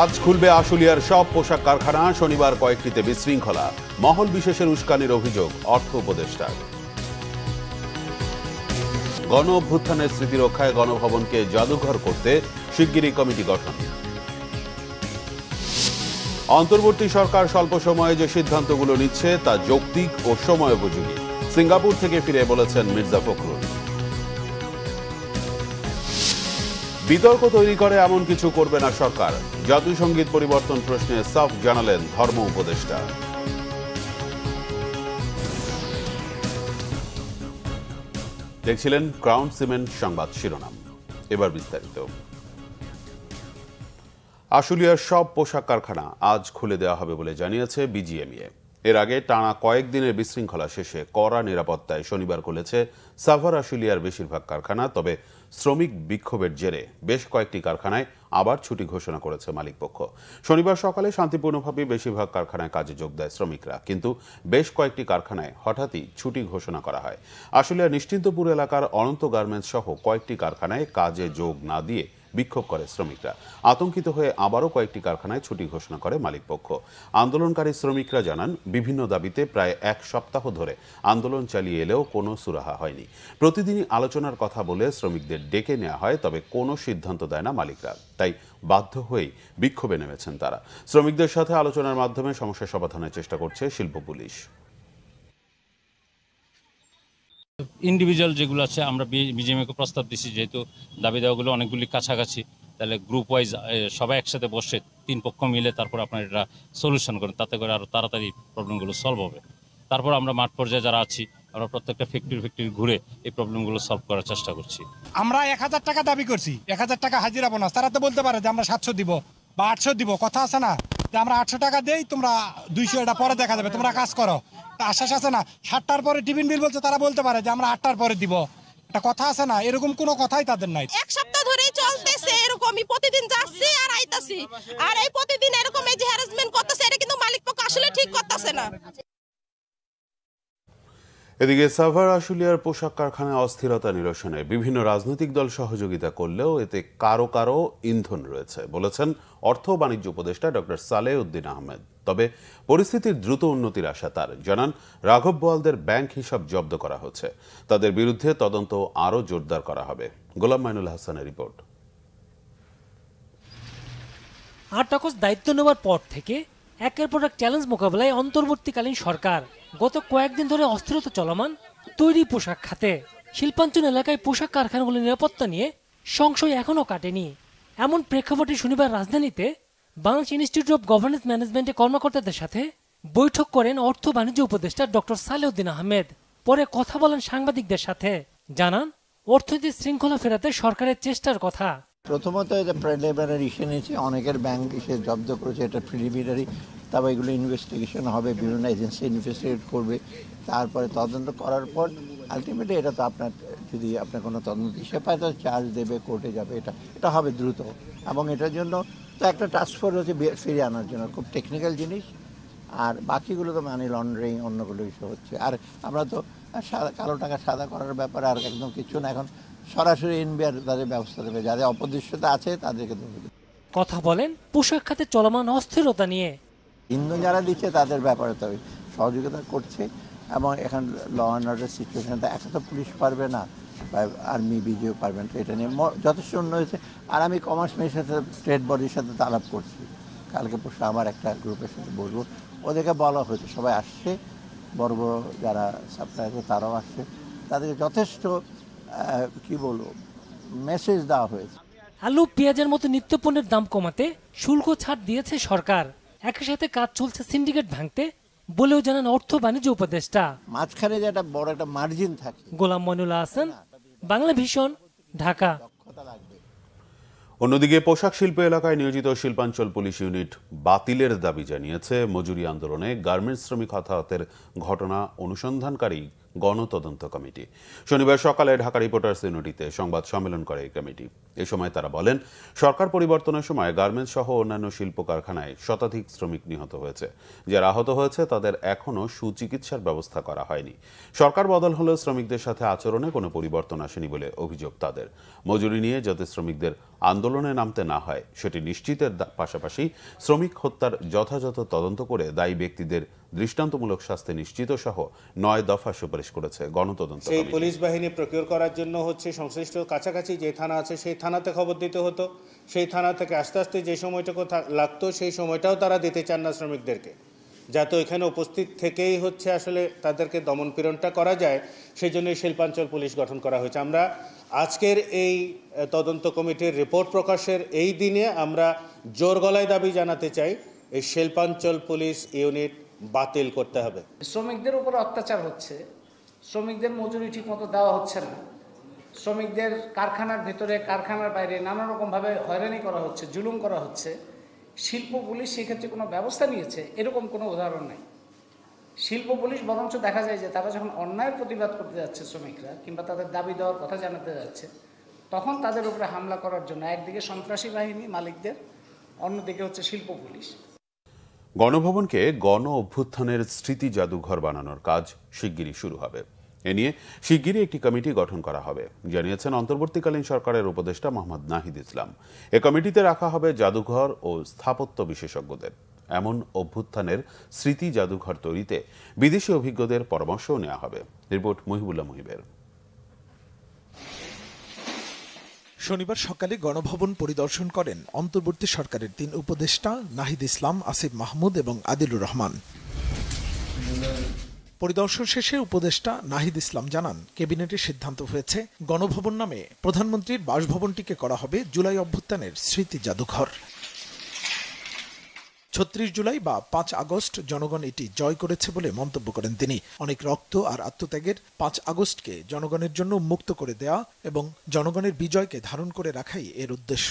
আজ খুলবে আশুলিয়ার সব পোশাক কারখানা। শনিবার কয়েকটিতে বিশৃঙ্খলা, মহল বিশেষের উস্কানির অভিযোগ অর্থ উপদেষ্টার। গণ অভ্যুত্থানের স্মৃতি রক্ষায় গণভবনকে জাদুঘর করতে শিগগিরই কমিটি গঠন। অন্তর্বর্তী সরকার স্বল্প সময়ে যে সিদ্ধান্তগুলো নিচ্ছে তা যৌক্তিক ও সময়োপযোগী, সিঙ্গাপুর থেকে ফিরে বলেছেন মির্জা ফখরুল। বিতর্ক তৈরি করে এমন কিছু করবে না সরকার, জাতীয় সঙ্গীত পরিবর্তন প্রশ্নে সাফ জানালেন ধর্ম উপদেষ্টা। দেখছিলেন ক্রাউন সিমেন্ট সংবাদ শিরোনাম, এবার বিস্তারিত। আশুলিয়ার সব পোশাক কারখানা আজ খুলে দেওয়া হবে বলে জানিয়েছে বিজিএমইএ। এর আগে টানা কয়েকদিনের বিশৃঙ্খলা শেষে কড়া নিরাপত্তায় শনিবার খুলেছে সাভার আশুলিয়ার বেশিরভাগ কারখানা। তবে শ্রমিক বিক্ষোভের জেরে বেশ কয়েকটি কারখানায় আবার ছুটি ঘোষণা করেছে মালিকপক্ষ। শনিবার সকালে শান্তিপূর্ণভাবে বেশিরভাগ কারখানায় কাজে যোগ দেয় শ্রমিকরা, কিন্তু বেশ কয়েকটি কারখানায় হঠাৎই ছুটি ঘোষণা করা হয়। আশুলিয়ার নিশ্চিন্তপুর এলাকার অনন্ত গার্মেন্টস সহ কয়েকটি কারখানায় কাজে যোগ না দিয়ে বিক্ষোভ করে শ্রমিকরা। আতঙ্কিত হয়ে আবারও কয়েকটি কারখানায় ছুটি ঘোষণা করে মালিকপক্ষ। আন্দোলনকারী শ্রমিকরা জানান, বিভিন্ন দাবিতে প্রায় এক সপ্তাহ ধরে আন্দোলন চালিয়ে এলেও কোনো সুরাহা হয়নি। প্রতিদিনই আলোচনার কথা বলে শ্রমিকদের ডেকে নেওয়া হয়, তবে কোনো সিদ্ধান্ত দেয় না মালিকরা। তাই বাধ্য হয়েই বিক্ষোভে নেমেছেন তারা। শ্রমিকদের সাথে আলোচনার মাধ্যমে সমস্যা সমাধানের চেষ্টা করছে শিল্প পুলিশ। ইন্ডিভিজুয়াল যেগুলো আছে আমরা বিজিএমকে প্রস্তাব দিচ্ছি, যেহেতু দাবি দেওয়াগুলো অনেকগুলি কাছাকাছি, তাহলে গ্রুপ ওয়াইজ সবাই একসাথে বসে তিন পক্ষ মিলে তারপর আপনার এটা সলিউশন করেন, তাতে করে আরও তাড়াতাড়ি প্রবলেমগুলো সলভ হবে। তারপর আমরা মাঠ পর্যায়ে যারা আছি আমরা প্রত্যেকটা ফ্যাক্টরি ঘুরে এই প্রবলেমগুলো সলভ করার চেষ্টা করছি। আমরা 1000 টাকা দাবি করছি, 1000 টাকা হাজিরা বোনাস। তারা তো বলতে পারে যে আমরা 700 দিব বা 800 দিব, কথা আছে না যে আমরা 800 টাকা দেই, তোমরা 200 এটা পরে দেখা যাবে, তোমরা কাজ করো। আশ্বাস আছে না, 7টার পরে টিফিন বিল বলছে, তারা বলতে পারে যে আমরা 8টার পরে দিব, এটা কথা আছে না। এরকম কোনো কথাই তাদের নাই। এক সপ্তাহ ধরেই চলতেছে এরকমই, প্রতিদিন যাচ্ছি আর আইতাছি, আর এই প্রতিদিন এরকম এই যে হ্যারাসমেন্ট করতেছে, এটা কিন্তু মালিক পক্ষ আসলে ঠিক করতেছে না। এদিকে সাভার আশুলিয়ার পোশাক কারখানায় অস্থিরতা নিরসনে বিভিন্ন রাজনৈতিক দল সহযোগিতা করলেও এতে কারো কারো ইন্ধন রয়েছে বলেছেন অর্থ ও বাণিজ্য উপদেষ্টা ডক্টর সালেহ উদ্দিন আহমেদ। তবে পরিস্থিতির দ্রুত উন্নতির আশা তার। জানান, রাঘব বোয়ালদের ব্যাংক হিসাব জব্দ করা হচ্ছে, তাদের বিরুদ্ধে তদন্ত আরও জোরদার করা হবে। গোলাম মাইনুল হাসানের রিপোর্ট। 8 আগস্ট দায়িত্ব নেওয়ার পর থেকে একের পর এক চ্যালেঞ্জ মোকাবেলায় অন্তর্বর্তীকালীন সরকার। গত কয়েকদিন ধরে অস্থিরতা চলমান তৈরি পোশাক খাতে। শিল্পাঞ্চল এলাকায় পোশাক কারখানাগুলির নিরাপত্তা নিয়ে সংশয় এখনও কাটেনি। এমন প্রেক্ষাপটে শনিবার রাজধানীতে বাংলাদেশ ইনস্টিটিউট অব গভর্নেন্স ম্যানেজমেন্টের কর্মকর্তাদের সাথে বৈঠক করেন অর্থ বাণিজ্য উপদেষ্টা ডক্টর সালেহ উদ্দিন আহমেদ। পরে কথা বলেন সাংবাদিকদের সাথে। জানান, অর্থনৈতিক শৃঙ্খলা ফেরাতে সরকারের চেষ্টার কথা। প্রথমত এটা প্রিলিমিনারি ইস্যু নিয়েছে, অনেকের ব্যাংক এসে জব্দ করেছে, এটা প্রিলিমিনারি। তারপর এগুলো ইনভেস্টিগেশন হবে, বিভিন্ন এজেন্সি ইনভেস্টিগেট করবে, তারপরে তদন্ত করার পর আলটিমেটলি এটা তো আপনার, যদি আপনার কোনো তদন্ত সে পায় তো চার্জ দেবে, কোর্টে যাবে, এটা হবে দ্রুত। এবং এটার জন্য তো একটা টাস্ক ফোর্স হচ্ছে ফিরিয়ে আনার জন্য, খুব টেকনিক্যাল জিনিস। আর বাকিগুলো তো মানি লন্ডারিং অন্যগুলো ইস্যু হচ্ছে। আর আমরা তো কালো টাকা সাদা করার ব্যাপারে আর একদম কিছু না, এখন সরাসরি এনবিআর তাদের ব্যবস্থা দেবে, যাদের অপদৃশ্যতা আছে তাদেরকে দেবে। কথা বলেন পোশাক খাতে চলমান অস্থিরতা নিয়ে। ইন্ধন যারা দিচ্ছে তাদের ব্যাপারে তো সহযোগিতা করছে। এবং এখন ল অ্যান্ড অর্ডার সিচুয়েশনটা একা তো পুলিশ পারবে না, বা আর্মি বিজিও পারবে না, তো এটা নিয়ে যথেষ্ট উন্নয়ন হয়েছে। আর আমি কমার্স মিনিস্ট্রির সাথে ট্রেড বডির সাথে তো আলাপ করছি, কালকে পরশু আমার একটা গ্রুপের সাথে বলবো, ওদেরকে বলা হয়েছে, সবাই আসছে, বড় বড় যারা সাপ্লায়ার তারাও আসছে, তাদেরকে যথেষ্ট কি বলবো মেসেজ দেওয়া হয়েছে। আলু পেঁয়াজের মতো নিত্যপণ্যের দাম কমাতে শুল্ক ছাড় দিয়েছে সরকার। একই সাথে কাজ চলছে সিন্ডিকেট ভাঙতে বলেও জানান অর্থ বাণিজ্য উপদেষ্টা। মাঝখানে যে একটা বড় একটা মার্জিন থাকে। গোলাম মাইনুল হাসান, বাংলা ভিশন, ঢাকা। অন্যদিকে পোশাক শিল্প এলাকায় নিয়োজিত শিল্পাঞ্চল পুলিশ ইউনিট বাতিলের দাবি জানিয়েছে। মজুরি আন্দোলনে গার্মেন্টস শ্রমিক হতাহতের ঘটনা অনুসন্ধানকারী গণতদন্ত কমিটি। শনিবার সকালে ঢাকা রিপোর্টার্স ইউনিটিতে সংবাদ সম্মেলন করে এই কমিটি। এ সময় তারা বলেন, সরকার পরিবর্তনের সময় গার্মেন্টস সহ অন্যান্য শিল্প কারখানায় শতাধিক শ্রমিক নিহত হয়েছে। যারা আহত হয়েছে তাদের এখনও সুচিকিৎসার ব্যবস্থা করা হয়নি। সরকার বদল হলেও শ্রমিকদের সাথে আচরণে কোনো পরিবর্তন আসেনি বলে অভিযোগ তাদের। মজুরি নিয়ে যাতে শ্রমিকদের আন্দোলনে নামতে না হয় সেটি নিশ্চিতের পাশাপাশি শ্রমিক হত্যার যথাযথ তদন্ত করে দায়ী ব্যক্তিদের দৃষ্টান্তমূলক শাস্তি নিশ্চিত সহ 9 দফা সুপারিশ করেছে গণতদন্ত সেই কমিটি। পুলিশ বাহিনী প্রকিউর করার জন্য সংশ্লিষ্ট কাছাকাছি যে থানা আছে সেই থানাতে খবর দিতে হতো। সেই থানা থেকে আস্তে আস্তে যে সময়টুকু লাগতো সেই সময়টাও তারা দিতে চান না শ্রমিকদেরকে, যাতে ওইখানে উপস্থিত থেকেই আসলে তাদেরকে দমন পীড়নটা করা যায়। সেই জন্যই শিল্পাঞ্চল পুলিশ গঠন করা হয়েছে। আমরা আজকের এই তদন্ত কমিটির রিপোর্ট প্রকাশের এই দিনে আমরা জোর গলায় দাবি জানাতে চাই, এই শিল্পাঞ্চল পুলিশ ইউনিট বাতিল করতে হবে। শ্রমিকদের উপর অত্যাচার হচ্ছে, শ্রমিকদের মজুরি ঠিকমতো দেওয়া হচ্ছে না, শ্রমিকদের কারখানার ভেতরে কারখানার বাইরে নানা রকমভাবে হয়রানি করা হচ্ছে, জুলুম করা হচ্ছে। শিল্প পুলিশ সেক্ষেত্রে কোনো ব্যবস্থা নিয়েছে এরকম কোনো উদাহরণ নেই। শিল্প পুলিশ বরঞ্চ দেখা যায় যে তারা যখন অন্যায়ের প্রতিবাদ করতে যাচ্ছে শ্রমিকরা কিংবা তাদের দাবি দেওয়ার কথা জানাতে যাচ্ছে, তখন তাদের উপরে হামলা করার জন্য একদিকে সন্ত্রাসী বাহিনী মালিকদের, অন্যদিকে শিল্প পুলিশ। গণভবনকে গণ অভ্যুত্থানের স্মৃতি জাদুঘর বানানোর কাজ শিগগিরই শুরু হবে। এ নিয়ে শিগগিরই একটি কমিটি গঠন করা হবে জানিয়েছেন অন্তর্বর্তীকালীন সরকারের উপদেষ্টা মোহাম্মদ নাহিদ ইসলাম। এ কমিটিতে রাখা হবে জাদুঘর ও স্থাপত্য বিশেষজ্ঞদের। এমন অভ্যুত্থানের স্মৃতি জাদুঘর তৈরিতে বিদেশি অভিজ্ঞদের পরামর্শও নেওয়া হবে। রিপোর্ট মহিবুল্লাহ মুহিবের। শনিবার সকালে গণভবন পরিদর্শন করেন অন্তর্বর্তী সরকারের 3 উপদেষ্টা নাহিদ ইসলাম, আসিফ মাহমুদ এবং আদিলুর রহমান। পরিদর্শন শেষে উপদেষ্টা নাহিদ ইসলাম জানান, ক্যাবিনেটের সিদ্ধান্ত হয়েছে গণভবন নামে প্রধানমন্ত্রীর বাসভবনটিকে করা হবে জুলাই অভ্যুত্থানের স্মৃতি জাদুঘর। ৩৬ জুলাই বা 5 আগস্ট জনগণ এটি জয় করেছে বলে মন্তব্য করেন তিনি। অনেক রক্ত আর আত্মত্যাগের 5 আগস্টকে জনগণের জন্য মুক্ত করে দেয়া এবং জনগণের বিজয়কে ধারণ করে রাখাই এর উদ্দেশ্য।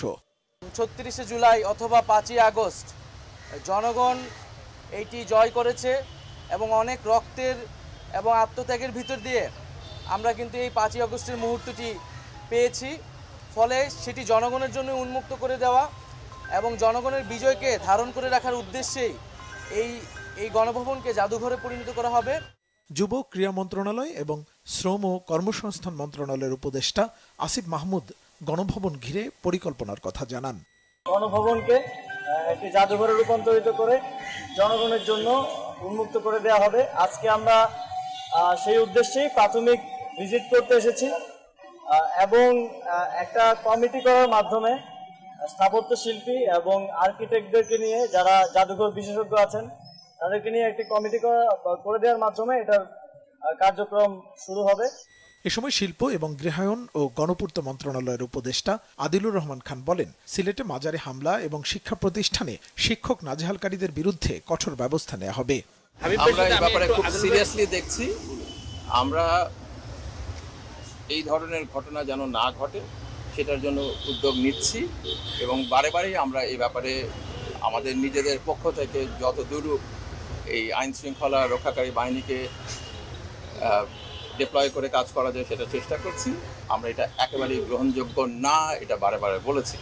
৩৬ জুলাই অথবা 5 আগস্ট জনগণ এইটি জয় করেছে এবং অনেক রক্তের এবং আত্মত্যাগের ভিতর দিয়ে আমরা কিন্তু এই 5 আগস্টের মুহূর্তটি পেয়েছি। ফলে সেটি জনগণের জন্য উন্মুক্ত করে দেওয়া এবং জনগণের বিজয়কে ধারণ করে রাখার উদ্দেশ্যেই এই গণভবনকে জাদুঘরে পরিণত করা হবে। যুব ক্রীড়া মন্ত্রণালয় এবং শ্রম ও কর্মসংস্থান মন্ত্রণালয়ের উপদেষ্টা আসিফ মাহমুদ গণভবন ঘিরে পরিকল্পনার কথা জানান। গণভবনকে একটি জাদুঘরে রূপান্তরিত করে জনগণের জন্য উন্মুক্ত করে দেওয়া হবে। আজকে আমরা সেই উদ্দেশ্যেই প্রাথমিক ভিজিট করতে এসেছি এবং একটা কমিটি করার মাধ্যমে স্থাপত্য শিল্পী এবং আর্কিটেক্টদেরকে নিয়ে, যারা জাদুঘর বিশেষজ্ঞ আছেন, তাদেরকে নিয়ে একটি কমিটি করে দেওয়ার মাধ্যমে এটার কার্যক্রম শুরু হবে। এ সময় শিল্প এবং গৃহায়ন ও গণপূর্ত মন্ত্রণালয়ের উপদেষ্টা আদিলুর রহমান খান বলেন, সিলেটে মাজারে হামলা এবং শিক্ষা প্রতিষ্ঠানে শিক্ষক নাজেহালকারীদের বিরুদ্ধে কঠোর ব্যবস্থা নেওয়া হবে। আমরা এই ব্যাপারে খুব সিরিয়াসলি দেখছি। আমরা এই ধরনের ঘটনা যেন না ঘটে সেটার জন্য উদ্যোগ নিচ্ছি এবং বারে বারেই আমরা এই ব্যাপারে আমাদের নিজেদের পক্ষ থেকে যতদূর এই আইন শৃঙ্খলা রক্ষাকারী বাহিনীকে ডিপ্লয় করে কাজ করা যায় সেটা চেষ্টা করছি। আমরা এটা একেবারেই গ্রহণযোগ্য না, এটা বারে বারে বলেছি।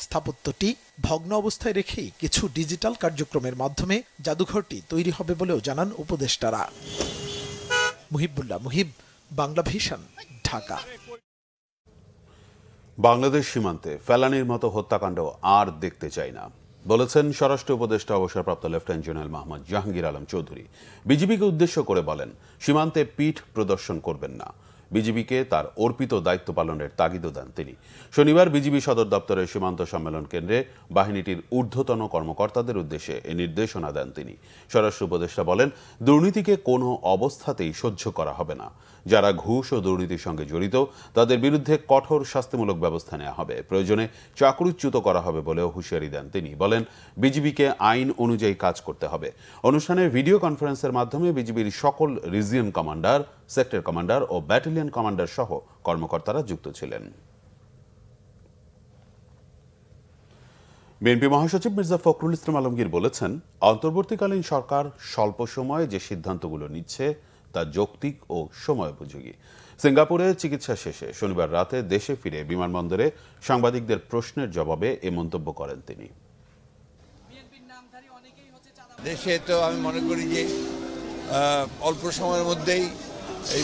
স্থাপত্যটি ভগ্ন অবস্থায় রেখেই কিছু ডিজিটাল কার্যক্রমের মাধ্যমে জাদুঘরটি তৈরি হবে বলেও জানান উপদেষ্টারা। মুহিবুল্লাহ মুহিব, বাংলা ভিশন, ঢাকা। বাংলাদেশ সীমান্তে ফেলানির মতো হত্যাকাণ্ড আর দেখতে চাই না বলেছেন স্বরাষ্ট্র উপদেষ্টা অবসরপ্রাপ্ত লেফটেন্যান্ট জেনারেল মোহাম্মদ জাহাঙ্গীর আলম চৌধুরী। বিজিবিকে উদ্দেশ্য করে বলেন, সীমান্তে পিঠ প্রদর্শন করবেন না। বিজিবিকে তার অর্পিত দায়িত্ব পালনের তাগিদও দেন তিনি। শনিবার বিজিবি সদর দপ্তরের সীমান্ত সম্মেলন কেন্দ্রে বাহিনীটির ঊর্ধ্বতন কর্মকর্তাদের উদ্দেশ্যে এ নির্দেশনা দেন তিনি। স্বরাষ্ট্র উপদেষ্টা বলেন, দুর্নীতিকে কোনো অবস্থাতেই সহ্য করা হবে না। যারা ঘুষ ও দুর্নীতির সঙ্গে জড়িত তাদের বিরুদ্ধে কঠোর শাস্তিমূলক ব্যবস্থা নেওয়া হবে, প্রয়োজনে চাকরিচ্যুত করা হবে বলেও হুঁশিয়ারি দেন তিনি। বলেন, বিজিবিকে আইন অনুযায়ী কাজ করতে হবে। অনুষ্ঠানে ভিডিও কনফারেন্সের মাধ্যমে বিজিবির সকল রিজিয়ন কমান্ডার, সেক্টর কমান্ডার ও ব্যাটালিয়ন কমান্ডার সহ কর্মকর্তারা যুক্ত ছিলেন। বিএনপি মহাসচিব মির্জা ফখরুল ইসলাম আলমগীর বলেছেন, অন্তর্বর্তীকালীন সরকার স্বল্প সময়ে যে সিদ্ধান্তগুলো নিচ্ছে তা যৌক্তিক ও সময়োপযোগী। সিঙ্গাপুরে চিকিৎসা শেষে শনিবার রাতে দেশে ফিরে বিমানবন্দরে সাংবাদিকদের প্রশ্নের জবাবে এ মন্তব্য করেন তিনি। দেশে তো আমি মনে করি যে অল্প সময়ের মধ্যেই এই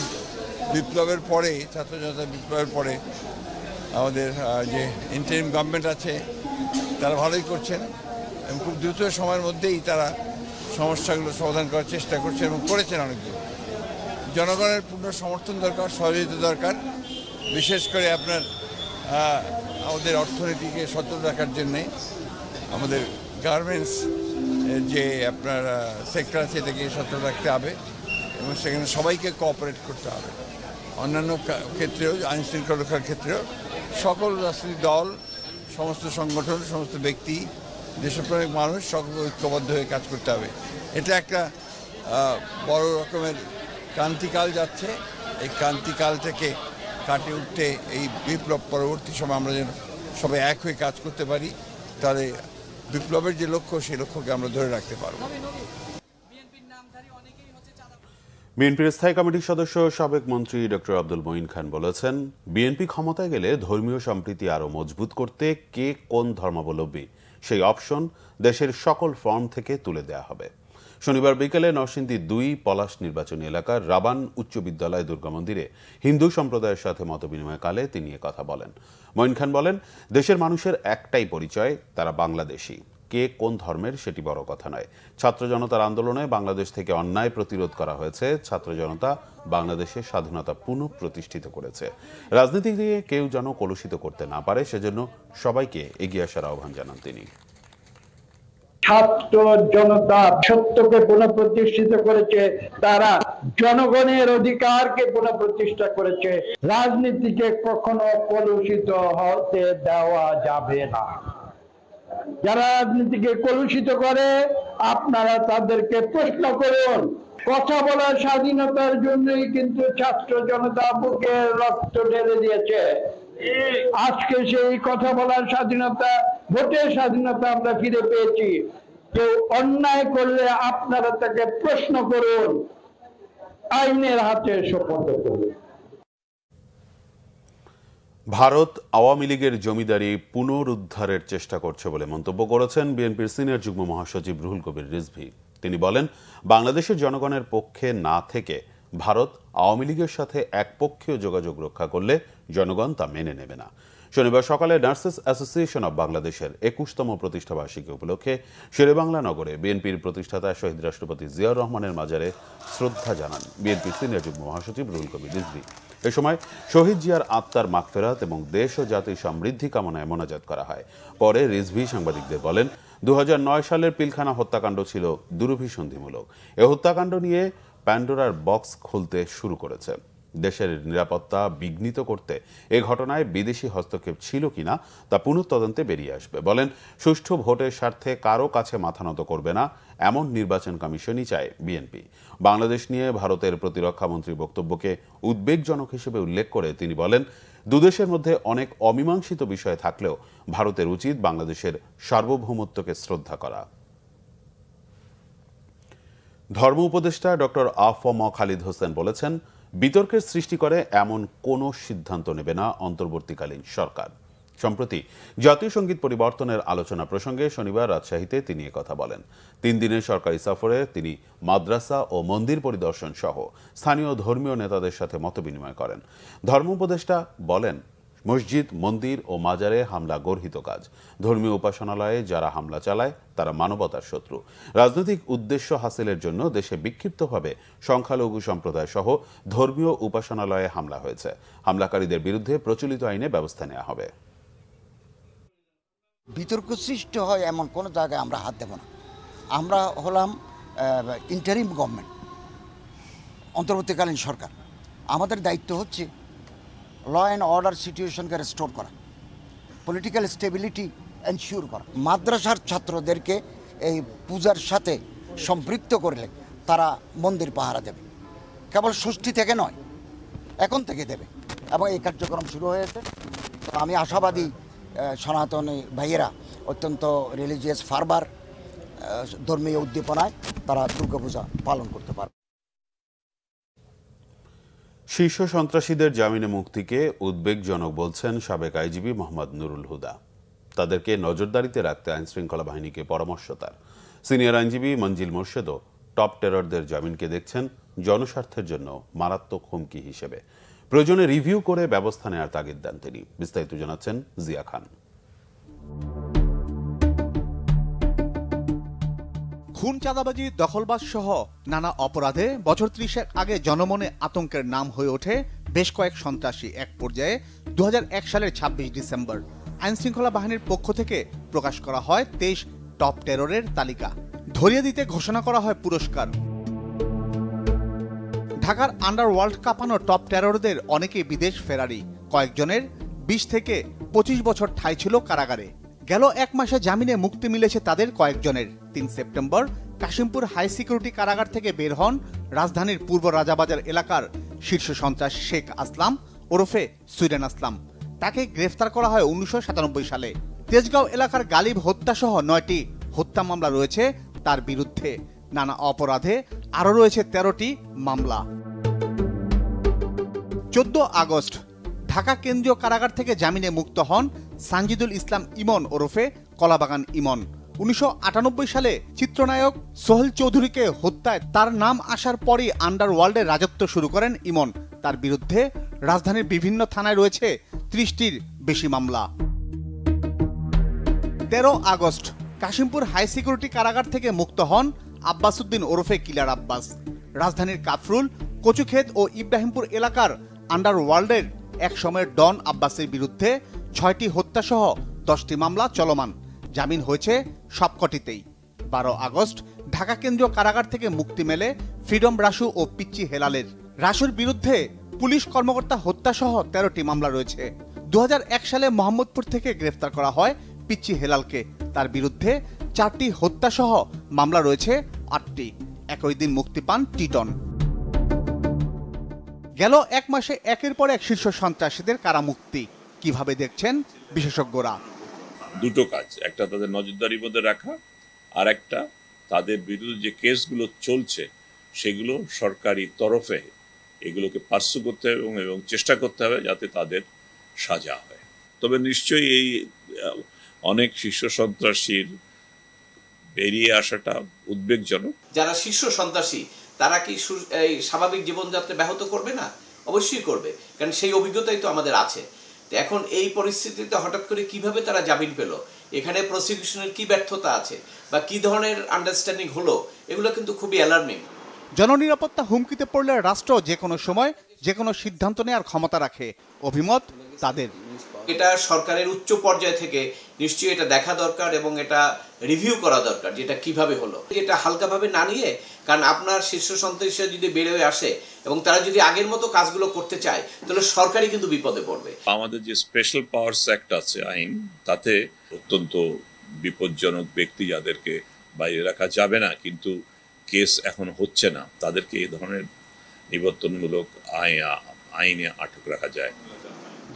বিপ্লবের পরে, ছাত্র জনতা বিপ্লবের পরে আমাদের যে ইন্টারিম গভর্নমেন্ট আছে তারা ভালোই করছেন এবং খুব দ্রুত সময়ের মধ্যেই তারা সমস্যাগুলো সমাধান করার চেষ্টা করছেন এবং করেছেন অনেকগুলো। জনগণের পূর্ণ সমর্থন দরকার, সহযোগিতা দরকার, বিশেষ করে আপনার আমাদের অর্থনীতিকে সচল রাখার জন্যে আমাদের গার্মেন্টস যে আপনার সেক্টর আছে এটাকে সচল রাখতে হবে এবং সেখানে সবাইকে কোঅপারেট করতে হবে। অন্যান্য ক্ষেত্রেও, আইন শৃঙ্খলা রক্ষার ক্ষেত্রেও সকল রাজনৈতিক দল, সমস্ত সংগঠন, সমস্ত ব্যক্তি, দেশপ্রেমিক মানুষ সকল ঐক্যবদ্ধ হয়ে কাজ করতে হবে। এটা একটা বড় রকমের ক্রান্তিকাল যাচ্ছে। এই ক্রান্তিকাল থেকে কাটিয়ে উঠতে এই বিপ্লব পরবর্তী সময় আমরা যেন সবাই এক হয়ে কাজ করতে পারি, তাহলে বিপ্লবের যে লক্ষ্য সেই লক্ষ্যকে আমরা ধরে রাখতে পারব। বিএনপির স্থায়ী কমিটির সদস্য সাবেক মন্ত্রী ডক্টর আব্দুল মঈন খান বলেছেন, বিএনপি ক্ষমতায় গেলে ধর্মীয় সম্প্রীতি আরও মজবুত করতে কে কোন ধর্মাবলম্বী সেই অপশন দেশের সকল ফর্ম থেকে তুলে দেয়া হবে। শনিবার বিকেলে নরসিংদী ২ পলাশ নির্বাচনী এলাকার রাবান উচ্চ বিদ্যালয় দুর্গা মন্দিরে হিন্দু সম্প্রদায়ের সাথে মতবিনিময়কালে তিনি কথা বলেন। মঈন খান বলেন, দেশের মানুষের একটাই পরিচয়, তারা বাংলাদেশী। কে কোন ধর্মের সেটি বড় কথা নয়। ছাত্র জনতার আন্দোলনে বাংলাদেশ থেকে অন্যায় প্রতিরোধ করা হয়েছে। ছাত্র জনতা বাংলাদেশের স্বাধীনতা পুনঃপ্রতিষ্ঠিত করেছে। রাজনীতি দিয়ে কেউ যেন কলুষিত করতে না পারে, সেজন্য সবাইকে এগিয়ে আসার আহ্বান জানান তিনি। ছাত্র জনতা সত্যকে পুনঃপ্রতিষ্ঠিত করেছে, তারা জনগণের অধিকারকে পুনঃপ্রতিষ্ঠা করেছে। রাজনীতিকে কখনো কলুষিত হতে দেওয়া যাবে না। যারা রাজনীতিকে কলুষিত করে আপনারা তাদেরকে প্রশ্ন করুন। কথা বলার স্বাধীনতার জন্যই কিন্তু ছাত্র জনতা বুকে রক্ত ঢেলে দিয়েছে। আজকে সেই কথা বলার স্বাধীনতা, ভোটের স্বাধীনতা আমরা ফিরে পেয়েছি। কেউ অন্যায় করলে আপনারা তাকে প্রশ্ন করুন, আইনের হাতে সোপর্দ করুন। ভারত আওয়ামী লীগের জমিদারি পুনরুদ্ধারের চেষ্টা করছে বলে মন্তব্য করেছেন বিএনপির সিনিয়র যুগ্ম মহাসচিব রুহুল কবির রিজভী। তিনি বলেন, বাংলাদেশের জনগণের পক্ষে না থেকে ভারত আওয়ামী লীগের সাথে একপক্ষীয় যোগাযোগ রক্ষা করলে জনগণ তা মেনে নেবে না। শনিবার সকালে নার্সেস অ্যাসোসিয়েশন অব বাংলাদেশের ২১তম প্রতিষ্ঠাবার্ষিকী উপলক্ষে শেরেবাংলা নগরে বিএনপির প্রতিষ্ঠাতা শহীদ রাষ্ট্রপতি জিয়াউর রহমানের মাজারে শ্রদ্ধা জানান বিএনপির সিনিয়র যুগ্ম মহাসচিব রুহুল কবির রিজভী। এ সময় শহীদ জিয়ার আত্মার মাগফিরাত এবং দেশ ও জাতির সমৃদ্ধি কামনায় মোনাজাত করা হয়। পরে রিজভী সাংবাদিকদের বলেন, ২০০৯ সালের পিলখানা হত্যাকাণ্ড ছিল দুরভিসন্ধিমূলক। এ হত্যাকাণ্ড নিয়ে প্যান্ডোরার বক্স খুলতে শুরু করেছে। দেশের নিরাপত্তা বিঘ্নিত করতে এ ঘটনায় বিদেশি হস্তক্ষেপ ছিল কিনা তা পুনঃতদন্তে বেরিয়ে আসবে। বলেন, সুষ্ঠু ভোটের স্বার্থে কারো কাছে মাথা নত করবে না, এমন নির্বাচন কমিশনই চায় বিএনপি। বাংলাদেশ নিয়ে ভারতের প্রতিরক্ষামন্ত্রীর বক্তব্যকে উদ্বেগজনক হিসেবে উল্লেখ করে তিনি বলেন, দুদেশের মধ্যে অনেক অমীমাংসিত বিষয় থাকলেও ভারতের উচিত বাংলাদেশের সার্বভৌমত্বকে শ্রদ্ধা করা। ধর্ম উপদেষ্টা ডক্টর আ.ফ.ম. খালিদ হোসেন বলেছেন, বিতর্কের সৃষ্টি করে এমন কোনো সিদ্ধান্ত নেবে না অন্তর্বর্তীকালীন সরকার। সম্প্রতি জাতীয় সঙ্গীত পরিবর্তনের আলোচনা প্রসঙ্গে শনিবার রাজশাহীতে তিনি কথা বলেন। ৩ দিনের সরকারি সফরে তিনি মাদ্রাসা ও মন্দির পরিদর্শন সহ স্থানীয় ধর্মীয় নেতাদের সাথে মতবিনিময় করেন। ধর্ম উপদেষ্টা বলেন, মসজিদ, মন্দির ও মাজারে হামলা গর্হিত কাজ। ধর্মীয় উপাসনালয়ে যারা হামলা চালায় তারা মানবতার শত্রু। রাজনৈতিক উদ্দেশ্য হাসিলের জন্য দেশে বিক্ষিপ্তভাবে সংখ্যালঘু সম্প্রদায় সহ ধর্মীয় উপাসনালয়ে হামলা হয়েছে। হামলাকারীদের বিরুদ্ধে প্রচলিত আইনে ব্যবস্থা নেওয়া হবে। বিতর্ক সৃষ্টি হয় এমন কোনো জায়গায় আমরা হাত দেব না। আমরা হলাম ইন্টারিম গভর্নমেন্ট, অন্তর্বর্তীকালীন সরকার। আমাদের দায়িত্ব হচ্ছে ল অ্যান্ড অর্ডার সিচুয়েশনকে রেস্টোর করা, পলিটিক্যাল স্টেবিলিটি এনশিওর করা। মাদ্রাসার ছাত্রদেরকে এই পূজার সাথে সম্পৃক্ত করলে তারা মন্দির পাহারা দেবে, কেবল ষষ্ঠী থেকে নয়, এখন থেকে দেবে এবং এই কার্যক্রম শুরু হয়েছে। তো আমি আশাবাদী সনাতনী ভাইয়েরা অত্যন্ত রিলিজিয়াস ফারবার, ধর্মীয় উদ্দীপনায় তারা দুর্গাপূজা পালন করতে পারবে। শীর্ষ সন্ত্রাসীদের জামিনে মুক্তিকে উদ্বেগজনক বলছেন সাবেক আইজিপি মোহাম্মদ নুরুল হুদা। তাদেরকে নজরদারিতে রাখতে আইনশৃঙ্খলা বাহিনীকে পরামর্শ তার। সিনিয়র আইনজীবী মঞ্জিল মোর্শেদও টপ টেররদের জামিনকে দেখছেন জনস্বার্থের জন্য মারাত্মক হুমকি হিসেবে। প্রয়োজনে রিভিউ করে ব্যবস্থা নেওয়ার তাগিদ দেন তিনি। বিস্তারিত জানাচ্ছেন জিয়া খান। খুন, চাঁদাবাজি, দখলবাজ সহ নানা অপরাধে বছর ৩০ আগে জনমনে আতঙ্কের নাম হয়ে ওঠে বেশ কয়েক সন্ত্রাসী। এক পর্যায়ে ২০০১ সালের ২৬ ডিসেম্বর আইনশৃঙ্খলা বাহিনীর পক্ষ থেকে প্রকাশ করা হয় ২৩ টপ টেররের তালিকা। ধরিয়ে দিতে ঘোষণা করা হয় পুরস্কার। ঢাকার আন্ডারওয়ার্ল্ড কাঁপানো টপ টেররদের অনেকেই বিদেশ ফেরারি। কয়েকজনের ২০ থেকে ২৫ বছর ঠাঁই ছিল কারাগারে। গেল এক মাসে জামিনে মুক্তি মিলেছে তাদের কয়েকজনের। ৩ সেপ্টেম্বর কাশিমপুর হাই সিকিউরিটি কারাগার থেকে বের হন রাজধানীর পূর্ব রাজাবাজার এলাকার শীর্ষ সন্ত্রাসী শেখ আসলাম ওরফে সুইডেন আসলাম। তাকে গ্রেফতার করা হয় ১৯৯৭ সালে। তেজগাঁও এলাকার গালিব হত্যাসহ ৯টি হত্যা মামলা রয়েছে তার বিরুদ্ধে। নানা অপরাধে আরও রয়েছে ১৩টি মামলা। ১৪ আগস্ট ঢাকা কেন্দ্রীয় কারাগার থেকে জামিনে মুক্ত হন সানজিদুল ইসলাম ইমন ওরফে কলাবাগান ইমন। ১৯৯৮ সালে চিত্রনায়ক সোহেল চৌধুরীকে হত্যায় তার নাম আসার পরই আন্ডারওয়ার্ল্ডের রাজত্ব শুরু করেন ইমন। তার বিরুদ্ধে রাজধানীর বিভিন্ন থানায় রয়েছে ৩০টির বেশি মামলা। ১৩ আগস্ট কাশিমপুর হাই সিকিউরিটি কারাগার থেকে মুক্ত হন আব্বাস উদ্দিন ওরফে কিলার আব্বাস। রাজধানীর কাফরুল, কচুক্ষেত ও ইব্রাহিমপুর এলাকার আন্ডারওয়ার্ল্ডের এক সময়ের ডন আব্বাসের বিরুদ্ধে ৬টি হত্যাসহ ১০টি মামলা চলমান। জামিন হয়েছে সবকটিতেই। ১২ আগস্ট ঢাকা কেন্দ্রীয় কারাগার থেকে মুক্তি মেলে ফ্রিডম রাসু ও পিচ্চি হেলালের। রাসুর বিরুদ্ধে পুলিশ কর্মকর্তা হত্যাসহ ১৩টি মামলা রয়েছে। ২০০১ সালে মোহাম্মদপুর থেকে গ্রেফতার করা হয় পিচ্চি হেলালকে। তার বিরুদ্ধে ৪টি হত্যাসহ মামলা রয়েছে ৮টি। একই দিন মুক্তি পান টিটন। গেল এক মাসে একের পর এক শীর্ষ সন্ত্রাসীদের কারামুক্তি কিভাবে দেখছেন বিশেষজ্ঞরা? দুটো কাজ, একটা তাদের নজরদারির মধ্যে রাখা, আর একটা তাদের বিরুদ্ধে যে কেসগুলো চলছে সেগুলো সরকারি তরফে এগুলোকে পার্সু করতে হবে এবং চেষ্টা করতে হবে যাতে তাদের সাজা হয়। তবে নিশ্চয়ই এই অনেক শীর্ষ সন্ত্রাসীর বেরিয়ে আসাটা উদ্বেগজনক। যারা শীর্ষ সন্ত্রাসী তারা কি এই স্বাভাবিক জীবনযাত্রা ব্যাহত করবে না? অবশ্যই করবে, কারণ সেই অভিজ্ঞতাই তো আমাদের আছে। তো এখন এই পরিস্থিতিতে হঠাৎ করে কিভাবে তারা জামিন পেল, এখানে প্রসিকিউশনের কি ব্যর্থতা আছে বা কি ধরনের আন্ডারস্ট্যান্ডিং হলো, এগুলো কিন্তু খুবই অ্যালার্মিং। জননিরাপত্তা হুমকিতে পড়লে রাষ্ট্র যে কোনো সময় যে কোনো সিদ্ধান্ত নেওয়ার ক্ষমতা রাখে, অভিমত তাদের। এটা সরকারের উচ্চ পর্যায় থেকে নিশ্চয়ই এটা দেখা দরকার এবং এটা রিভিউ করা দরকার যেটা কিভাবে হলো। এটা হালকাভাবে না নিয়ে, কারণ আপনার শীর্ষ সন্ত্রাসীরা যদি বেরোয় আসে এবং তারা যদি আগের মতো কাজগুলো করতে চায় তাহলে সরকারই কিন্তু বিপদে পড়বে। আমাদের যে স্পেশাল পাওয়ার্স অ্যাক্ট আছে আইন, তাতে অত্যন্ত বিপজ্জনক ব্যক্তি যাদেরকে বাইরে রাখা যাবে না, কিন্তু কেস এখন হচ্ছে না, তাদেরকে এই ধরনের নিবর্তনমূলক আইনে আটক রাখা যায়।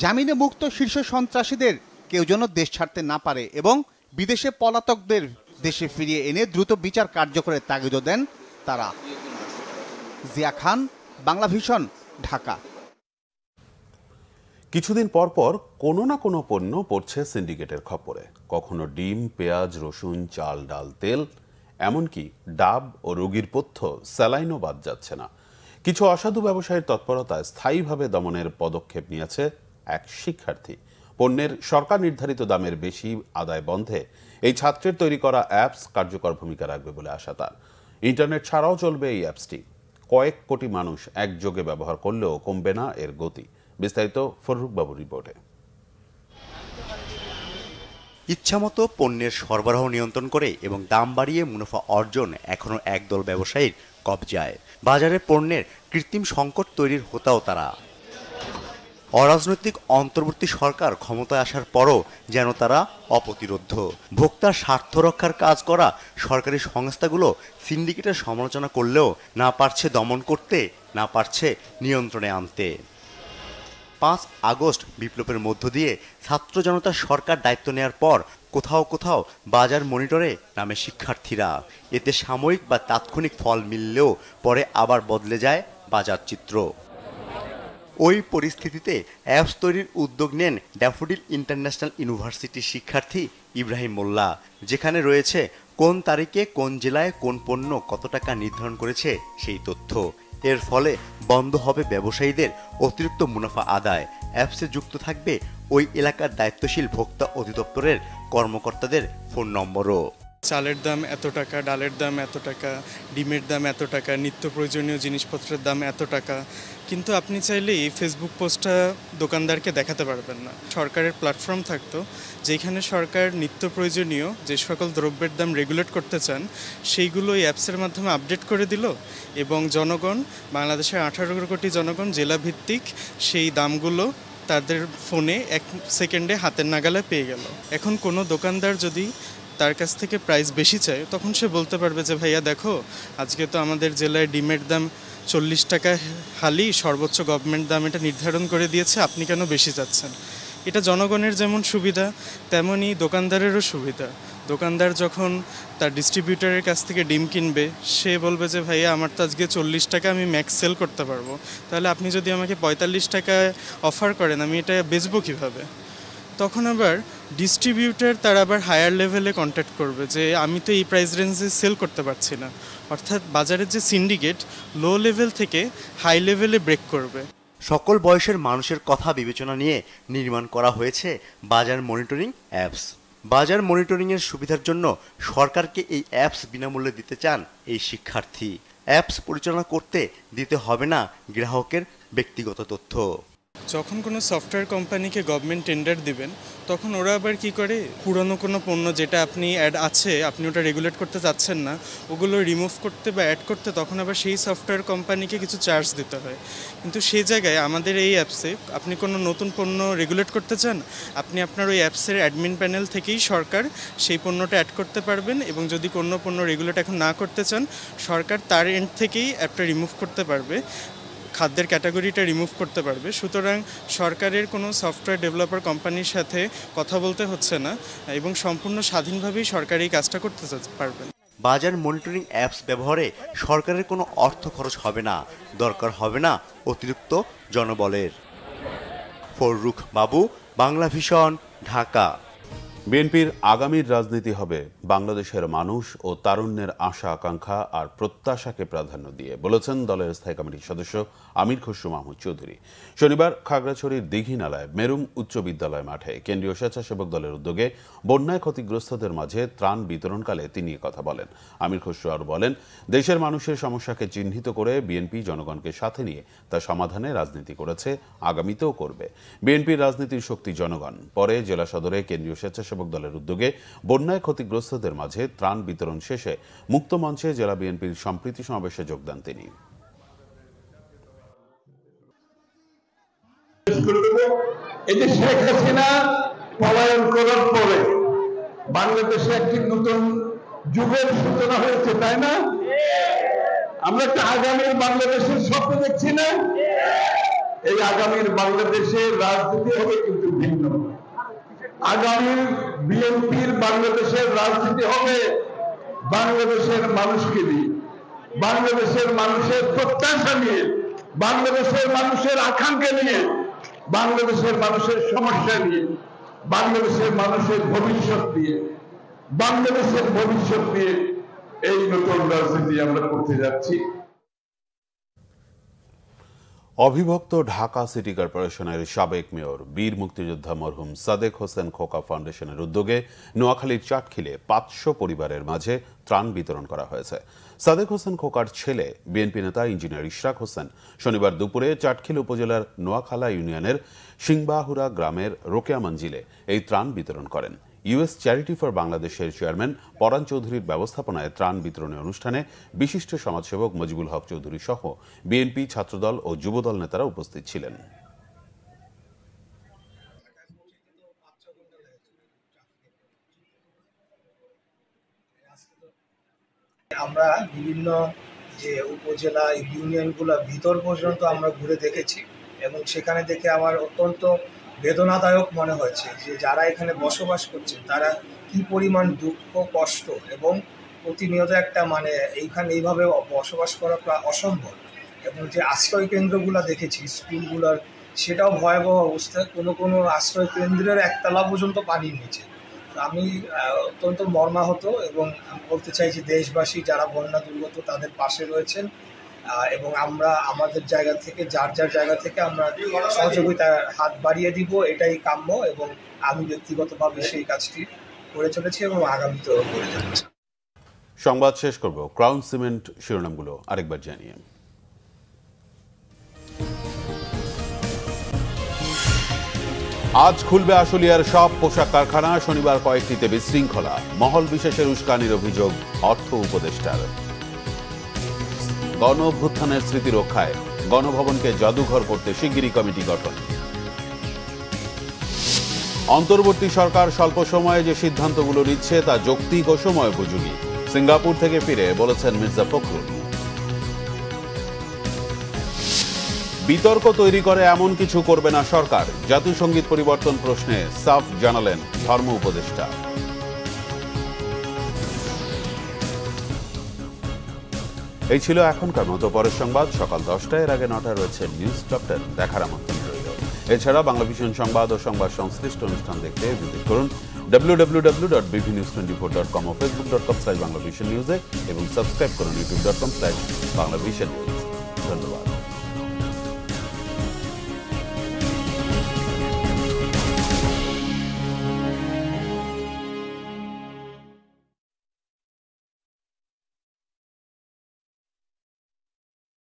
জামিনে মুক্ত শীর্ষ সন্ত্রাসীদের কেউ যেন দেশ ছাড়তে না পারে এবং বিদেশে পলাতকদের দেশে ফিরিয়ে এনে দ্রুত বিচার কার্যকরের তাগিদ দেন তারা। জিয়া খান, বাংলা ভিশন, ঢাকা। কিছুদিন পর পর কোনো না কোনো পণ্য পড়ছে সিন্ডিকেটের খপ্পরে। কখনো ডিম, পেঁয়াজ, রসুন, চাল, ডাল, তেল, এমনকি ডাব ও রোগীর পথ্য, স্যালাইনও বাদ যাচ্ছে না। কিছু অসাধু ব্যবসায়ীর তৎপরতায় স্থায়ীভাবে দমনের পদক্ষেপ নিয়েছে এক শিক্ষার্থী। পণ্যের সরকার নির্ধারিত দামের বেশি আদায় বন্ধে এই ছাত্রের তৈরি করা অ্যাপস কার্যকর ভূমিকা রাখবে বলে আশা তার। ইন্টারনেট ছাড়াও চলবে এই অ্যাপসটি। কয়েক কোটি মানুষ একযোগে ব্যবহার করলেও কমবে না এর গতি। বিস্তারিত ফররুখ বাবুর রিপোর্টে। ইচ্ছামতো পণ্যের সরবরাহ নিয়ন্ত্রণ করে এবং দাম বাড়িয়ে মুনাফা অর্জন এখনও একদল ব্যবসায়ীর কবজায়। বাজারে পণ্যের কৃত্রিম সংকট তৈরির হোতাও তারা। অরাজনৈতিক অন্তর্বর্তী সরকার ক্ষমতায় আসার পরও যেন তারা অপ্রতিরোধ্য। ভোক্তার স্বার্থ রক্ষার কাজ করা সরকারি সংস্থাগুলো সিন্ডিকেটের সমালোচনা করলেও না পারছে দমন করতে, না পারছে নিয়ন্ত্রণে আনতে। ৫ আগস্ট বিপ্লবের মধ্য দিয়ে ছাত্র জনতার সরকার দায়িত্ব নেওয়ার পর কোথাও কোথাও বাজার মনিটরে নামে শিক্ষার্থীরা। এতে সাময়িক বা তাৎক্ষণিক ফল মিললেও পরে আবার বদলে যায় বাজার চিত্র। ওই পরিস্থিতিতে অ্যাপস তৈরির উদ্যোগ নেন ড্যাফোডিল ইন্টারন্যাশনাল ইউনিভার্সিটির শিক্ষার্থী ইব্রাহিম মোল্লা, যেখানে রয়েছে কোন তারিখে কোন জেলায় কোন পণ্য কত টাকা নির্ধারণ করেছে সেই তথ্য। এর ফলে বন্ধ হবে ব্যবসায়ীদের অতিরিক্ত মুনাফা আদায়। অ্যাপসে যুক্ত থাকবে ওই এলাকার দায়িত্বশীল ভোক্তা অধিদপ্তরের কর্মকর্তাদের ফোন নম্বরও। চালের দাম এত টাকা, ডালের দাম এত টাকা, ডিমের দাম এত টাকা, নিত্য প্রয়োজনীয় জিনিসপত্রের দাম এত টাকা, কিন্তু আপনি চাইলে এই ফেসবুক পোস্টটা দোকানদারকে দেখাতে পারবেন না। সরকারের প্ল্যাটফর্ম থাকতো যেখানে সরকার নিত্য প্রয়োজনীয় যে সকল দ্রব্যের দাম রেগুলেট করতে চান সেইগুলো এই অ্যাপসের মাধ্যমে আপডেট করে দিল এবং জনগণ, বাংলাদেশের 18 কোটি জনগণ জেলাভিত্তিক সেই দামগুলো তাদের ফোনে 1 সেকেন্ডে হাতের নাগালে পেয়ে গেল। এখন কোনো দোকানদার যদি তার কাছ থেকে প্রাইস বেশি চায় তখন সে বলতে পারবে যে ভাইয়া দেখো, আজকে তো আমাদের জেলায় ডিমের দাম 40 টাকা হালি, সর্বোচ্চ গভর্নমেন্ট দাম এটা নির্ধারণ করে দিয়েছে, আপনি কেন বেশি চাচ্ছেন। এটা জনগণের যেমন সুবিধা তেমনই দোকানদারেরও সুবিধা। দোকানদার যখন তার ডিস্ট্রিবিউটরের কাছ থেকে ডিম কিনবে সে বলবে যে ভাইয়া আমার তো আজকে 40 টাকা আমি ম্যাক্স সেল করতে পারবো, তাহলে আপনি যদি আমাকে 45 টাকায় অফার করেন আমি এটা বেচবো কীভাবে। তখন আবার ডিস্ট্রিবিউটর তারা আবার হায়ার লেভেলে কন্ট্যাক্ট করবে যে আমি তো এই প্রাইস রেঞ্জে সেল করতে পারছি না, অর্থাৎ বাজারের যে সিন্ডিকেট লো লেভেল থেকে হাই লেভেলে ব্রেক করবে। সকল বয়সের মানুষের কথা বিবেচনা নিয়ে নির্মাণ করা হয়েছে বাজার মনিটরিং অ্যাপস। বাজার মনিটরিংয়ের সুবিধার জন্য সরকারকে এই অ্যাপস বিনামূল্যে দিতে চান এই শিক্ষার্থী। অ্যাপস পরিচালনা করতে দিতে হবে না গ্রাহকের ব্যক্তিগত তথ্য। যখন কোনো সফটওয়্যার কোম্পানিকে গভর্নমেন্ট টেন্ডার দিবেন তখন ওরা আবার কি করে, পুরনো কোনো পণ্য যেটা আপনি অ্যাড আছে আপনি ওটা রেগুলেট করতে চাচ্ছেন না, ওগুলো রিমুভ করতে বা অ্যাড করতে তখন আবার সেই সফটওয়্যার কোম্পানিকে কিছু চার্জ দিতে হয়। কিন্তু সেই জায়গায় আমাদের এই অ্যাপসে আপনি কোনো নতুন পণ্য রেগুলেট করতে চান, আপনি আপনার ওই অ্যাপসের অ্যাডমিন প্যানেল থেকেই সরকার সেই পণ্যটা অ্যাড করতে পারবেন এবং যদি কোনো পণ্য রেগুলেট এখন না করতে চান সরকার তার এন্ড থেকেই অ্যাপটা রিমুভ করতে পারবে, খাদ্যের ক্যাটাগরিটা রিমুভ করতে পারবে। সুতরাং সরকারের কোনো সফটওয়্যার ডেভেলপার কোম্পানির সাথে কথা বলতে হচ্ছে না এবং সম্পূর্ণ স্বাধীনভাবেই সরকার এই কাজটা করতে পারবেন। বাজার মনিটরিং অ্যাপস ব্যবহারে সরকারের কোনো অর্থ খরচ হবে না, দরকার হবে না অতিরিক্ত জনবলের। ফররুখ বাবু, বাংলা ভিশন, ঢাকা। বিএনপির আগামীর রাজনীতি হবে বাংলাদেশের মানুষ ও তারুণ্যের আশা আকাঙ্ক্ষা আর প্রত্যাশাকে প্রাধান্য দিয়ে, বলেছেন দলের স্থায়ী কমিটির সদস্য আমির খসরু মাহমুদ চৌধুরী। শনিবার খাগড়াছড়ির দীঘিনালায় মেরুং উচ্চ বিদ্যালয় মাঠে কেন্দ্রীয় স্বেচ্ছাসেবক দলের উদ্যোগে বন্যায় ক্ষতিগ্রস্তদের মাঝে ত্রাণ বিতরণকালে তিনি কথা বলেন। আমির খসরু আরও বলেন, দেশের মানুষের সমস্যাকে চিহ্নিত করে বিএনপি জনগণকে সাথে নিয়ে তা সমাধানে রাজনীতি করেছে, আগামীতেও করবে। বিএনপির রাজনীতির শক্তি জনগণ। পরে জেলা সদরে কেন্দ্রীয় স্বেচ্ছাসেবক দলের উদ্যোগে বন্যায় ক্ষতিগ্রস্তদের মাঝে ত্রাণ বিতরণ শেষে মুক্ত মঞ্চে জেলা বিএনপির সম্প্রীতি সমাবেশে যোগ দেন তিনি। শেখ হাসিনা পলায়ন করার পরে বাংলাদেশে একটি নতুন যুগের সূচনা হয়েছে, তাই না? আমরা একটা আগামীর বাংলাদেশের স্বপ্ন দেখছি না? এই আগামীর বাংলাদেশের রাজনীতি হবে কিন্তু ভিন্ন। আগামী বিএনপির বাংলাদেশের রাজনীতি হবে বাংলাদেশের মানুষকে নিয়ে, বাংলাদেশের মানুষের প্রত্যাশা নিয়ে, বাংলাদেশের মানুষের আকাঙ্ক্ষা নিয়ে, বাংলাদেশের মানুষের সমস্যা নিয়ে, বাংলাদেশের মানুষের ভবিষ্যৎ নিয়ে, বাংলাদেশের ভবিষ্যৎ নিয়ে এই নতুন রাজনীতি আমরা করতে যাচ্ছি। অবিভক্ত ঢাকা সিটি কর্পোরেশনের সাবেক মেয়র বীর মুক্তিযোদ্ধা মরহুম সাদেক হোসেন খোকা ফাউন্ডেশনের উদ্যোগে নোয়াখালীর চাটখিলে 500 পরিবারের মাঝে ত্রাণ বিতরণ করা হয়েছে। সাদেক হোসেন খোকার ছেলে বিএনপি নেতা ইঞ্জিনিয়ার ইশরাক হোসেন শনিবার দুপুরে চাটখিল উপজেলার নোয়াখালা ইউনিয়নের সিংবাহুরা গ্রামের রোকেয়া মঞ্জিলে এই ত্রাণ বিতরণ করেন। ইউএস চ্যারিটি ফর বাংলাদেশের চেয়ারম্যান পরাণ চৌধুরীর ব্যবস্থাপনায় ত্রাণ বিতরণের অনুষ্ঠানে বিশিষ্ট সমাজসেবক মজিবুল হক চৌধুরী সহ বিএনপি, ছাত্রদল ও যুবদল নেতারা উপস্থিত ছিলেন। আমরা বিভিন্ন যে উপজেলা ইউনিয়নগুলো ভিতর পর্যন্ত আমরা ঘুরে দেখেছি এবং সেখানে দেখে আমার অত্যন্ত বেদনাদায়ক মনে হয়েছে যে যারা এখানে বসবাস করছে তারা কি পরিমাণ দুঃখ, কষ্ট এবং প্রতিনিয়ত একটা এইখানে এইভাবে বসবাস করা প্রায় অসম্ভব। এবং যে আশ্রয় কেন্দ্রগুলো দেখেছি স্কুলগুলোর, সেটাও ভয়াবহ অবস্থা। কোনো আশ্রয় কেন্দ্রের একতলা পর্যন্ত পানির নিচে। আমি অত্যন্ত মর্মাহত এবং আমি বলতে চাই যে দেশবাসী যারা বন্যা দুর্গত তাদের পাশে রয়েছেন এবং আমরা আমাদের জায়গা থেকে যার জায়গা থেকে আমরা সহযোগিতার হাত বাড়িয়ে দিব, এটাই কাম্য এবং আমি ব্যক্তিগতভাবে সেই কাজটি করে চলেছি এবং আগামীতেও করে যাচ্ছি। সংবাদ শেষ করব ক্রাউন সিমেন্ট শিরোনামগুলো আরেকবার জানিয়ে। আজ খুলবে আশুলিয়ার সব পোশাক কারখানা, শনিবার কয়েকটিতে বিশৃঙ্খলা, মহল বিশেষের উস্কানির অভিযোগ অর্থ উপদেষ্টার। গণ অভ্যুত্থানের স্মৃতি রক্ষায় গণভবনকে জাদুঘর করতে শিগগিরই কমিটি গঠন। অন্তর্বর্তী সরকার স্বল্প সময়ে যে সিদ্ধান্তগুলো নিচ্ছে তা যৌক্তিক ও সময়োপযোগী, সিঙ্গাপুর থেকে ফিরে বলেছেন মির্জা ফখরুল। বিতর্ক তৈরি করে এমন কিছু করবে না সরকার, জাতীয় সঙ্গীত পরিবর্তন প্রশ্নে সাফ জানালেন ধর্ম উপদেষ্টা। এই ছিল এখনকার মতো, পরের সংবাদ সকাল 10টায়, এর আগে 9টায় রয়েছে নিউজ টপ 10 দেখার আমন্ত্রণ রইল। এছাড়া বাংলাভিশন সংবাদ ও সংবাদ সংশ্লিষ্ট অনুষ্ঠান দেখতে ভিজিট করুন www.bvnews24.com ও facebook.com/banglavisionnews এবং সাবস্ক্রাইব করুন youtube.com/banglavisionnews। ধন্যবাদ।